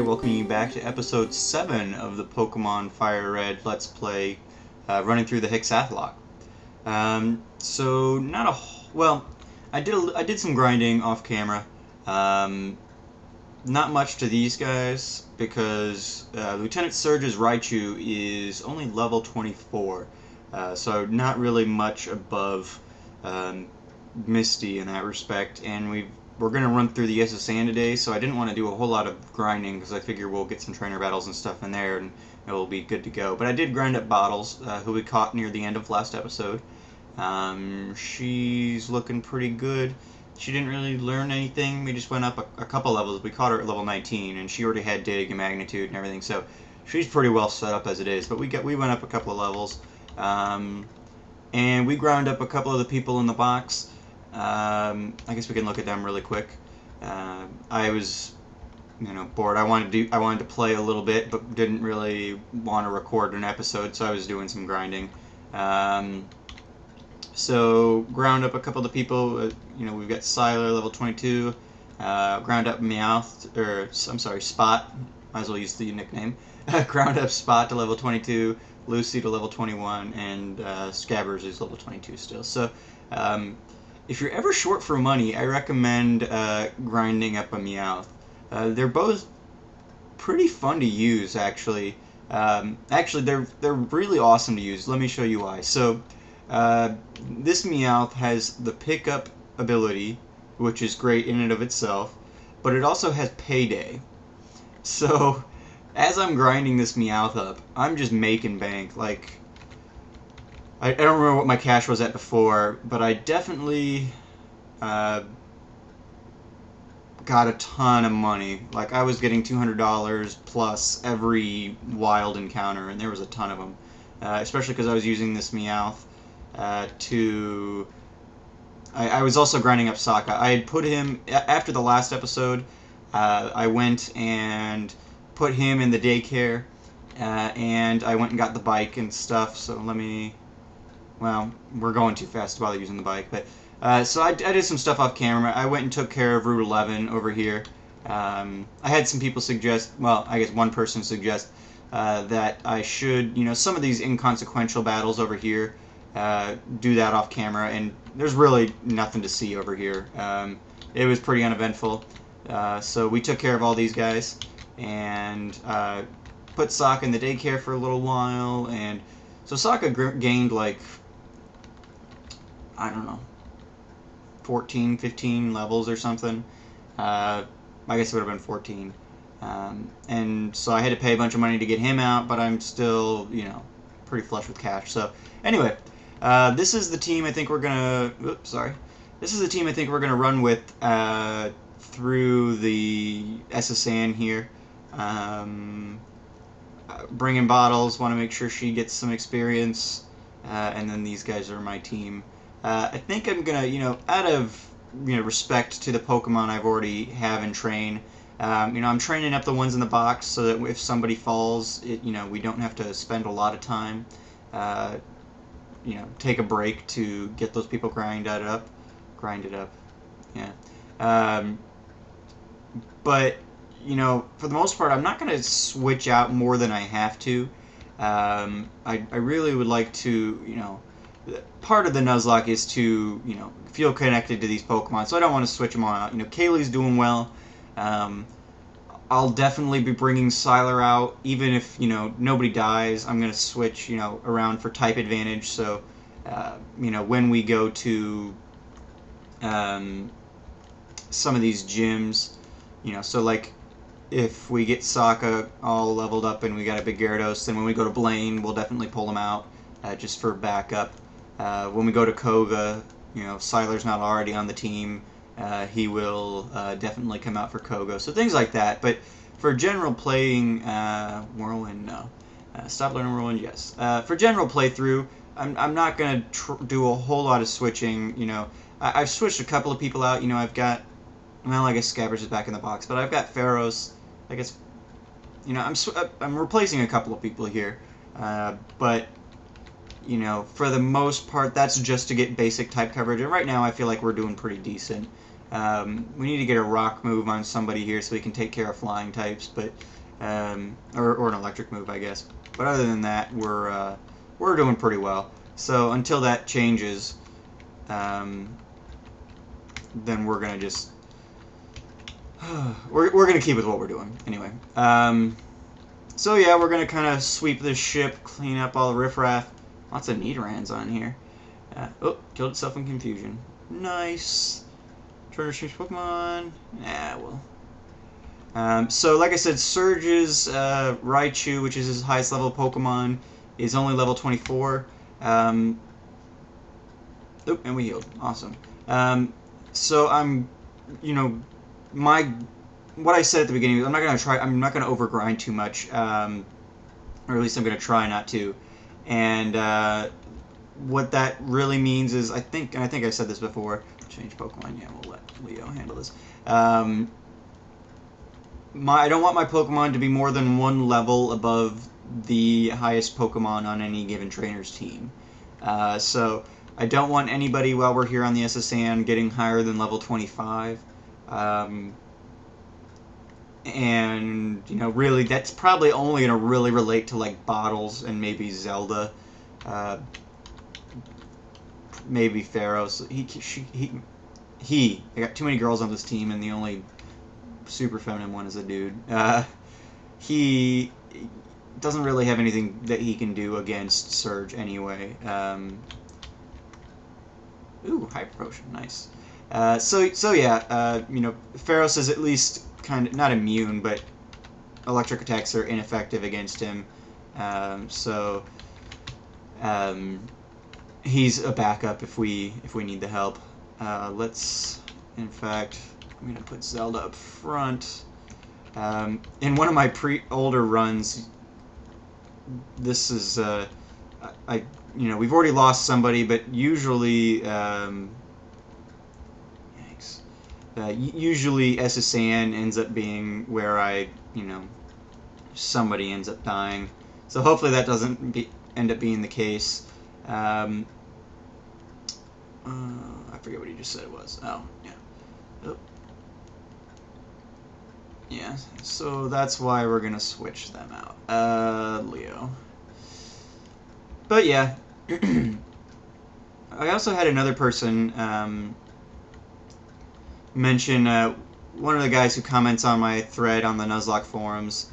Welcoming you back to episode 7 of the Pokemon FireRed Let's Play, running through the Hexath'locke. So not a well, I did some grinding off camera. Not much to these guys because Lieutenant Surge's Raichu is only level 24, so not really much above Misty in that respect, and we're going to run through the S01E07 today, so I didn't want to do a whole lot of grinding because I figure we'll get some trainer battles and stuff in there and it'll be good to go. But I did grind up Bottles, who we caught near the end of last episode. She's looking pretty good. She didn't really learn anything. We just went up a couple levels. We caught her at level 19 and she already had Dig and Magnitude and everything, so she's pretty well set up as it is. But we went up a couple of levels. And we ground up a couple of the people in the box. I guess we can look at them really quick. I was, bored. I wanted to play a little bit, but didn't really want to record an episode, so I was doing some grinding. So ground up a couple of the people. We've got Siler, level 22. Ground up Meowth, I'm sorry, Spot. Might as well use the nickname. Ground up Spot to level 22. Lucy to level 21, and Scabbers is level 22 still. So, if you're ever short for money, I recommend grinding up a Meowth. They're both pretty fun to use, actually. Actually, they're really awesome to use. Let me show you why. So, this Meowth has the pickup ability, which is great in and of itself, but it also has Payday. So, as I'm grinding this Meowth up, I'm just making bank. Like, I don't remember what my cash was at before, but I definitely got a ton of money. Like, I was getting $200 plus every wild encounter, and there was a ton of them. Especially because I was using this Meowth to... I was also grinding up Sokka. I had put him... After the last episode, I went and put him in the daycare, and I went and got the bike and stuff, so let me... Well, we're going too fast to bother using the bike, but so I did some stuff off camera. I went and took care of Route 11 over here. I had some people suggest, well, I guess one person suggest that I should, some of these inconsequential battles over here, do that off camera, and there's really nothing to see over here. It was pretty uneventful, so we took care of all these guys, and put Sokka in the daycare for a little while, and so Sokka gained like, I don't know, 14, 15 levels or something. I guess it would have been 14. And so I had to pay a bunch of money to get him out, but I'm still, pretty flush with cash. So anyway, this is the team I think we're gonna. Oops, sorry. This is the team I think we're gonna run with through the S01E07 here. Bringing Bottles, want to make sure she gets some experience, and then these guys are my team. I think I'm gonna, out of respect to the Pokemon I've already have in train, I'm training up the ones in the box so that if somebody falls, we don't have to spend a lot of time, take a break to get those people grind it up, yeah. But for the most part, I'm not going to switch out more than I have to. I really would like to, part of the Nuzlocke is to, feel connected to these Pokemon, so I don't want to switch them all out. Kaylee's doing well. I'll definitely be bringing Siler out, even if, nobody dies. I'm going to switch, around for type advantage, so, when we go to some of these gyms, so like, if we get Sokka all leveled up and we got a big Gyarados, then when we go to Blaine, we'll definitely pull him out, just for backup. When we go to Koga, Siler's not already on the team, he will definitely come out for Koga. So things like that. But for general playing, Whirlwind, no. Stop learning Whirlwind, yes. For general playthrough, I'm not going to do a whole lot of switching. I've switched a couple of people out. I've got, well, I guess Scabbers is back in the box, but I've got Pharaohs. I guess, I'm replacing a couple of people here, but you know, for the most part, that's just to get basic type coverage. And right now, I feel like we're doing pretty decent. We need to get a rock move on somebody here so we can take care of flying types, but or an electric move, I guess. But other than that, we're doing pretty well. So until that changes, then we're gonna just we're gonna keep with what we're doing anyway. So yeah, we're gonna kind of sweep this ship, clean up all the riffraff. Lots of Nidorans on here. Oh, killed itself in confusion. Nice. Treasure Streams Pokemon. Yeah, well. So like I said, Surge's Raichu, which is his highest level Pokemon, is only level 24. Oh, and we healed. Awesome. So I'm, you know, what I said at the beginning, I'm not gonna overgrind too much, or at least I'm gonna try not to. And what that really means is, I think I said this before. Change Pokemon. Yeah, we'll let Leo handle this. I don't want my Pokemon to be more than one level above the highest Pokemon on any given trainer's team. So I don't want anybody while we're here on the SSN getting higher than level 25. And, you know, really, that's probably only going to really relate to, like, Bottles and maybe Zelda. Maybe Pharaoh's. I got too many girls on this team, and the only super feminine one is a dude. He doesn't really have anything that he can do against Surge anyway. Ooh, Hyper Potion, nice. So yeah, you know, Pharaoh's is at least kind of not immune, but electric attacks are ineffective against him. He's a backup if we need the help. In fact, I'm gonna put Zelda up front. In one of my older runs, this is you know, we've already lost somebody, but usually usually SSN ends up being where somebody ends up dying. So hopefully that doesn't end up being the case. I forget what he just said it was. Oh, yeah. Oh. Yeah, so that's why we're gonna switch them out. Leo. But yeah. I also had another person mention, one of the guys who comments on my thread on the Nuzlocke forums,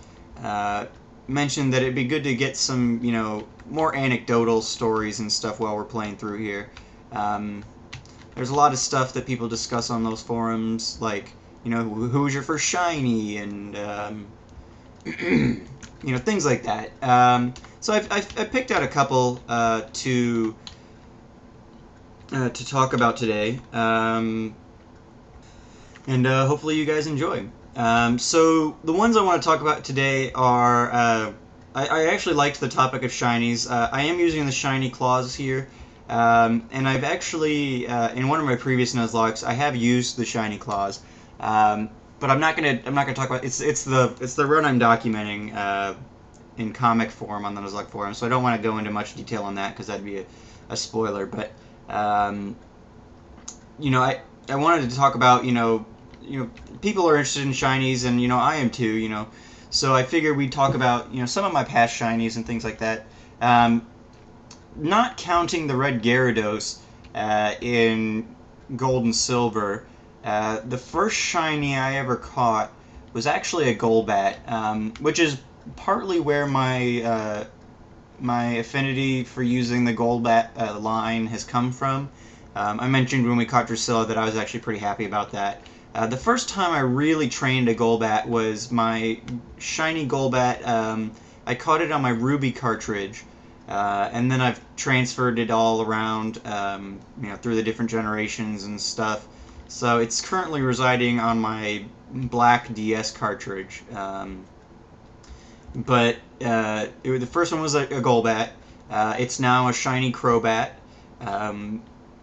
mentioned that it'd be good to get some, you know, more anecdotal stories and stuff while we're playing through here. There's a lot of stuff that people discuss on those forums, like, you know, who was your first shiny, and, you know, things like that. So I picked out a couple to talk about today, and hopefully you guys enjoy. So the ones I want to talk about today are, I actually liked the topic of shinies. I am using the shiny claws here, and I've actually, in one of my previous Nuzlockes, I have used the shiny claws, but I'm not gonna talk about it's the run I'm documenting in comic form on the Nuzlocke forum, so I don't want to go into much detail on that because that'd be a spoiler. But you know, I wanted to talk about, you know, people are interested in shinies, and, you know, I am too, you know. So I figured we'd talk about, you know, some of my past shinies and things like that. Not counting the red Gyarados in Gold and Silver, the first shiny I ever caught was actually a Golbat, which is partly where my my affinity for using the Golbat line has come from. I mentioned when we caught Drusilla that I was actually pretty happy about that. The first time I really trained a Golbat was my shiny Golbat. I caught it on my Ruby cartridge, and then I've transferred it all around, you know, through the different generations and stuff. So it's currently residing on my black DS cartridge. But the first one was a Golbat. It's now a shiny Crobat.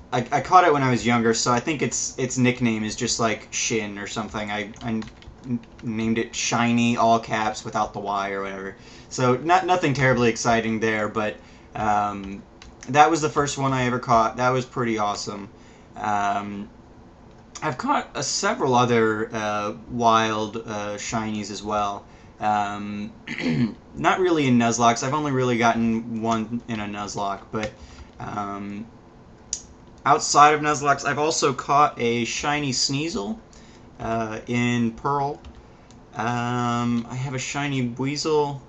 I caught it when I was younger, so I think its nickname is just like Shin or something. I named it Shiny, all caps, without the Y or whatever. So nothing terribly exciting there, but that was the first one I ever caught. That was pretty awesome. I've caught several other wild shinies as well. Um, Not really in Nuzlocks. I've only really gotten one in a Nuzlocke, but um, outside of Nuzlocks, I've also caught a shiny Sneasel in Pearl. I have a shiny Weasel,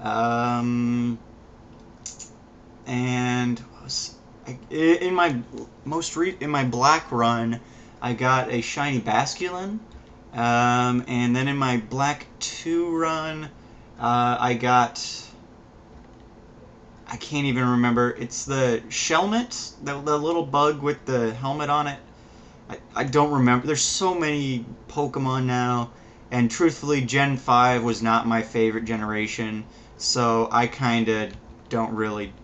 and in my in my black run, I got a shiny Basculin, and then in my black 2 run, I got, I can't even remember. It's the Shelmet, the little bug with the helmet on it. I don't remember. There's so many Pokemon now, and truthfully, Gen 5 was not my favorite generation, so I kind of don't really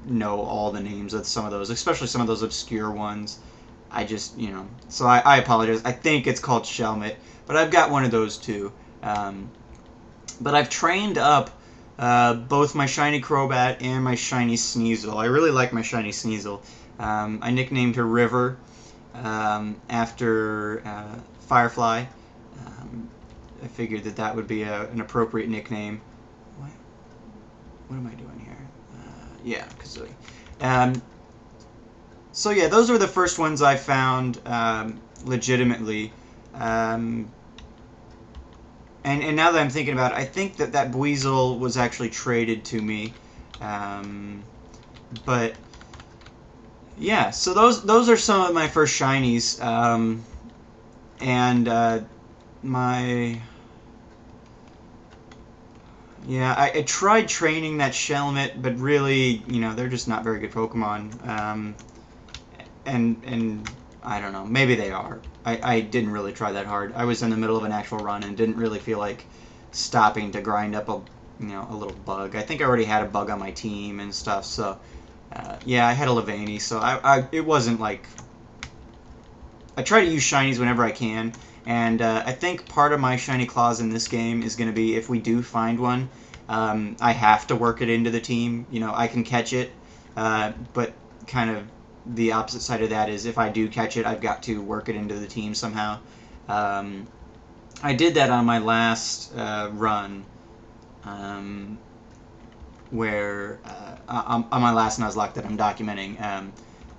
know all the names of some of those, especially some of those obscure ones. I just, so I apologize. I think it's called Shelmet, but I've got one of those too. But I've trained up both my shiny Crobat and my shiny Sneasel. I really like my shiny Sneasel. I nicknamed her River after Firefly. I figured that would be an appropriate nickname. What am I doing here? Yeah, Kazooie. So yeah, those were the first ones I found legitimately. And now that I'm thinking about it, I think that Buizel was actually traded to me. But yeah, so those are some of my first shinies. And yeah, I tried training that Shelmet, but really, they're just not very good Pokemon. And I don't know, maybe they are. I didn't really try that hard. I was in the middle of an actual run and didn't really feel like stopping to grind up a little bug. I think I already had a bug on my team and stuff, so yeah, I had a Levaney, so it wasn't like, I try to use shinies whenever I can, and I think part of my shiny clause in this game is going to be, if we do find one, I have to work it into the team. I can catch it, but kind of the opposite side of that is, if I do catch it, I've got to work it into the team somehow. I did that on my last run, where on my last Nuzlocke that I'm documenting,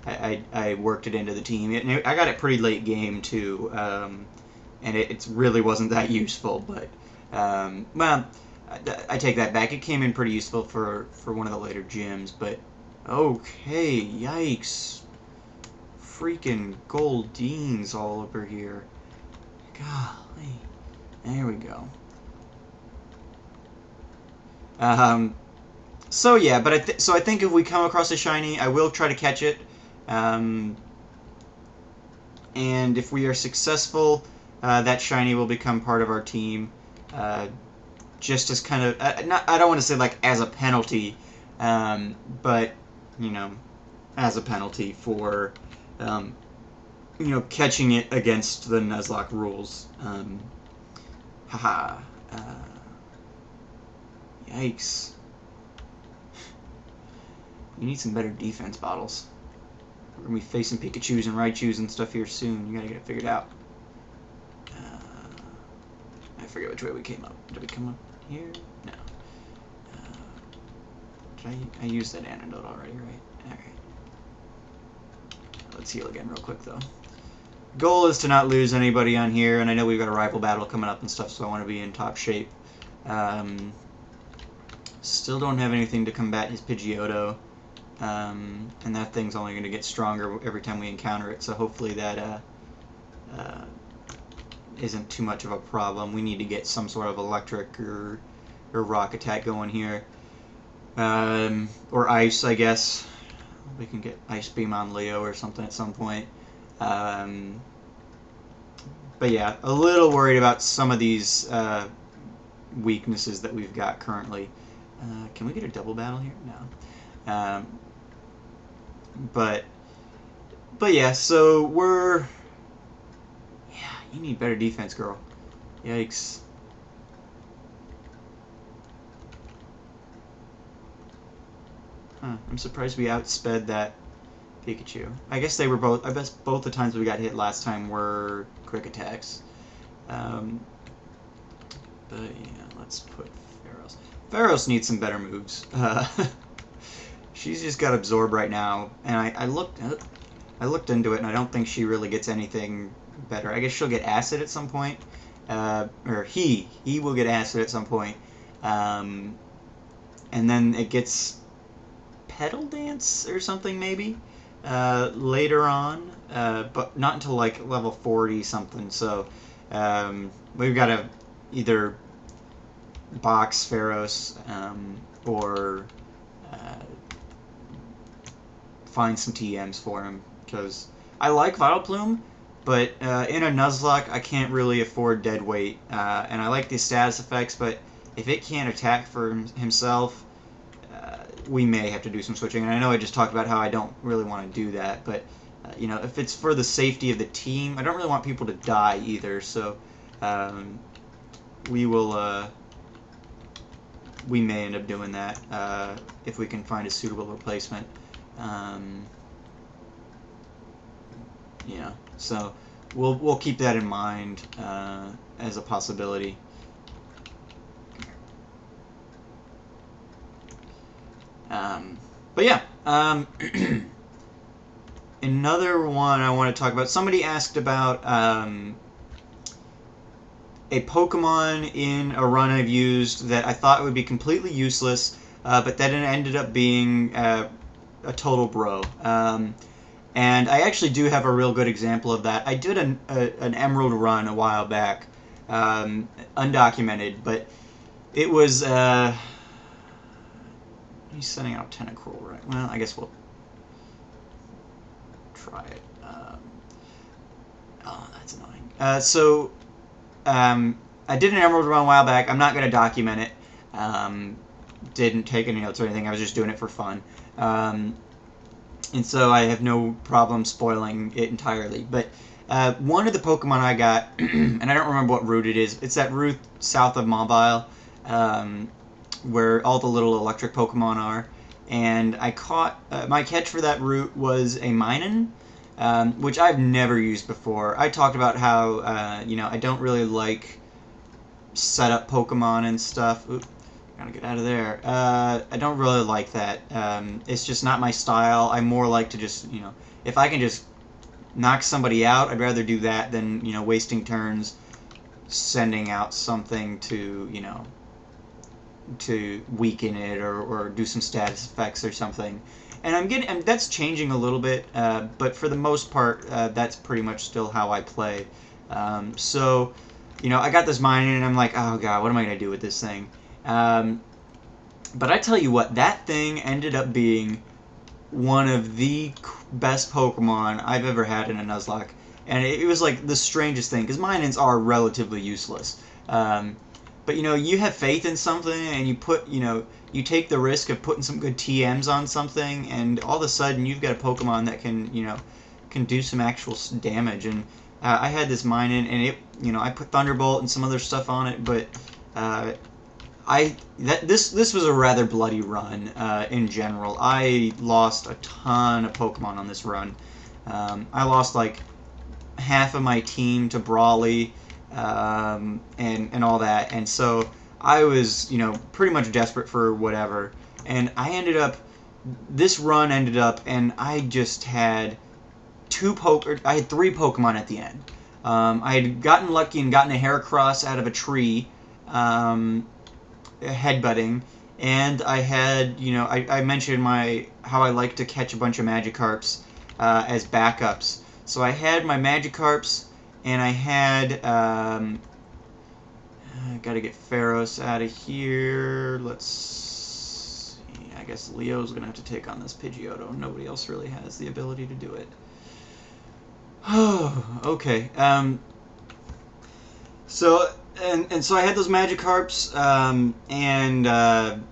I worked it into the team. I got it pretty late game too, and it really wasn't that useful. But well, I take that back. It came in pretty useful for one of the later gyms. But okay, yikes! Freaking Goldines all over here. Golly, there we go. So yeah, but I think if we come across a shiny, I will try to catch it. And if we are successful, that shiny will become part of our team. Just as kind of, I don't want to say like as a penalty, but as a penalty for catching it against the Nuzlocke rules. Haha. Yikes. You need some better defense bottles. We're going to be facing Pikachus and Raichus and stuff here soon. You got to get it figured out. I forget which way we came up. Did we come up here? No. I used that antidote already, right? Alright. Let's heal again real quick, though. Goal is to not lose anybody on here, and I know we've got a rival battle coming up and stuff, so I want to be in top shape. Still don't have anything to combat his Pidgeotto, and that thing's only going to get stronger every time we encounter it, so hopefully that isn't too much of a problem. We need to get some sort of electric or rock attack going here. Or ice, I guess. We can get Ice Beam on Leo or something at some point. But yeah, a little worried about some of these weaknesses that we've got currently. Can we get a double battle here? No. But yeah, so we're... Yeah, you need better defense, girl. Yikes. Huh, I'm surprised we outsped that Pikachu. I guess they were both. I guess both the times we got hit last time were quick attacks. But yeah, let's put Pharos. Pharos needs some better moves. She's just got Absorb right now, and I looked into it, and I don't think she really gets anything better. I guess she'll get Acid at some point, or he will get Acid at some point, and then it gets Petal Dance or something maybe later on, but not until like level 40 something. So we've got to either box Pharos or find some TMs for him, because I like Vileplume, but in a Nuzlocke I can't really afford dead weight, and I like the status effects, but if it can't attack for himself, we may have to do some switching. And I know I just talked about how I don't really want to do that, but you know, if it's for the safety of the team, I don't really want people to die either, so we will we may end up doing that if we can find a suitable replacement. Yeah, so we'll keep that in mind as a possibility. But yeah, another one I want to talk about. Somebody asked about a Pokemon in a run I've used that I thought would be completely useless, but then it ended up being a total bro. And I actually do have a real good example of that. I did an Emerald run a while back, undocumented, but it was... he's sending out Tentacruel, right? Well, I guess we'll try it. Oh, that's annoying. I did an Emerald run a while back. I'm not going to document it. Didn't take any notes or anything. I was just doing it for fun. And so I have no problem spoiling it entirely. But one of the Pokemon I got, and I don't remember what route it is. It's that route south of Mobile, where all the little electric Pokemon are. And I caught, my catch for that route was a Minun, which I've never used before. I talked about how, you know, I don't really like setup Pokemon and stuff. Oop, gotta get out of there. I don't really like that. It's just not my style. I more like to just, you know, if I can just knock somebody out, I'd rather do that than, you know, wasting turns sending out something to, you know, to weaken it or do some status effects or something. And that's changing a little bit, but for the most part, that's pretty much still how I play. So, you know, I got this Minun, and I'm like, oh god, what am I going to do with this thing? But I tell you what, that thing ended up being one of the best Pokemon I've ever had in a Nuzlocke. And it was like the strangest thing, because Minuns are relatively useless. But, you know, you have faith in something, and you put, you know, you take the risk of putting some good TMs on something, and all of a sudden you've got a Pokemon that can, you know, can do some actual damage. And I had this Minun, and it, you know, I put Thunderbolt and some other stuff on it, but this was a rather bloody run in general. I lost a ton of Pokemon on this run. I lost like half of my team to Brawly, and all that, and so I was, you know, pretty much desperate for whatever, and this run ended up, and I just had I had 3 Pokemon at the end. I had gotten lucky and gotten a Heracross out of a tree, headbutting, and I had, you know, I mentioned how I like to catch a bunch of Magikarps as backups. So I had my Magikarps, and I had, I gotta get Pharos out of here. Let's see, I guess Leo's gonna have to take on this Pidgeotto. Nobody else really has the ability to do it. Oh, okay. So, and so I had those Magikarps, and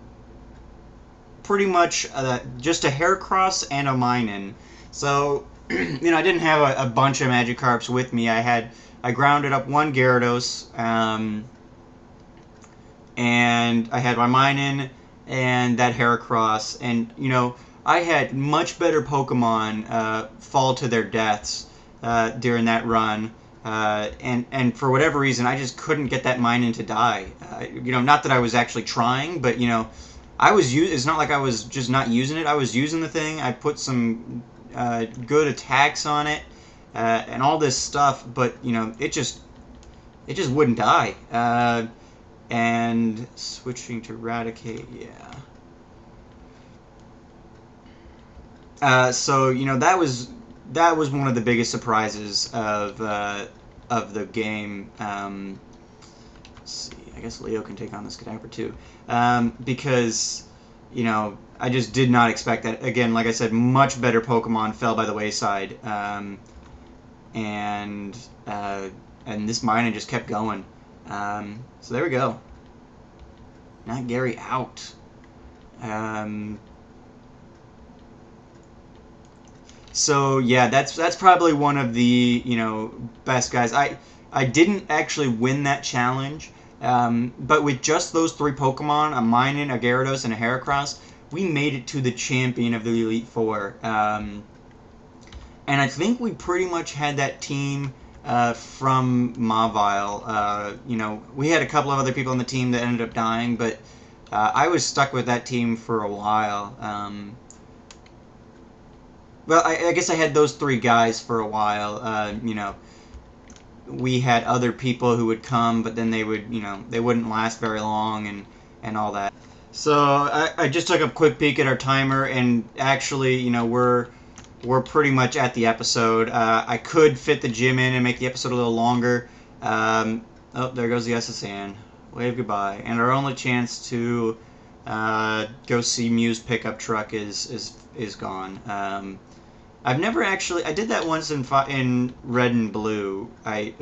pretty much just a Heracross and a Minun. So, you know, I didn't have a bunch of Magikarps with me. I grounded up one Gyarados, and I had my Minun, and that Heracross, and you know, I had much better Pokemon fall to their deaths during that run, and for whatever reason, I just couldn't get that Minun to die. You know, not that I was actually trying, but you know, it's not like I was just not using it. I was using the thing. I put some good attacks on it and all this stuff, but you know, it just wouldn't die. And switching to Eradicate, yeah. So you know, that was one of the biggest surprises of the game. Let's see, I guess Leo can take on this Cadaver too, because you know, I just did not expect that. Again, like I said, much better Pokemon fell by the wayside, and this Minun just kept going. So there we go. Not Gary out. So yeah, that's probably one of the, you know, best guys. I didn't actually win that challenge, but with just those 3 Pokemon, a Minun, a Gyarados, and a Heracross, we made it to the champion of the Elite Four. And I think we pretty much had that team from Mavile. You know, we had a couple of other people on the team that ended up dying, but I was stuck with that team for a while. Well, I guess I had those 3 guys for a while. You know, we had other people who would come, but then they would, you know, they wouldn't last very long and all that. So I just took a quick peek at our timer, and actually, you know, we're pretty much at the episode. I could fit the gym in and make the episode a little longer. Oh, there goes the SSN. Wave goodbye. And our only chance to go see Mew's pickup truck is gone. I've never actually... I did that once in Red and Blue. Where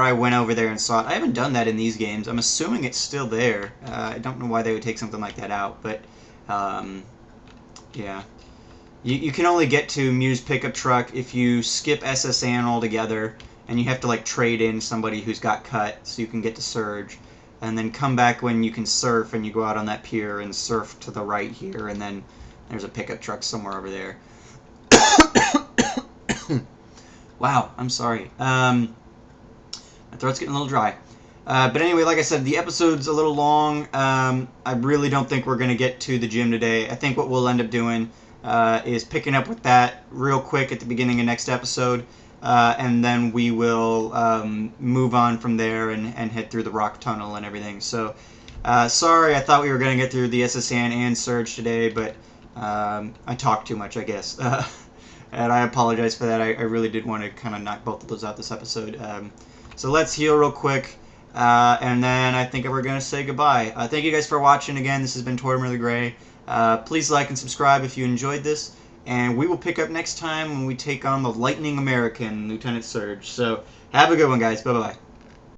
I went over there and saw it. I haven't done that in these games. I'm assuming it's still there. I don't know why they would take something like that out, but yeah. You can only get to Mew's pickup truck if you skip SSN altogether, and you have to like trade in somebody who's got cut so you can get to Surge, and then come back when you can surf, and you go out on that pier and surf to the right here, and then there's a pickup truck somewhere over there. Wow, I'm sorry. My throat's getting a little dry. But anyway, like I said, the episode's a little long. I really don't think we're going to get to the gym today. I think what we'll end up doing is picking up with that real quick at the beginning of next episode. And then we will move on from there and head through the rock tunnel and everything. So, sorry, I thought we were going to get through the SSN and Surge today, but I talked too much, I guess. And I apologize for that. I really did want to kind of knock both of those out this episode. So let's heal real quick, and then I think we're going to say goodbye. Thank you guys for watching again. This has been Tortimer the Gray. Please like and subscribe if you enjoyed this, and we will pick up next time when we take on the Lightning American, Lieutenant Surge. So have a good one, guys. Bye-bye.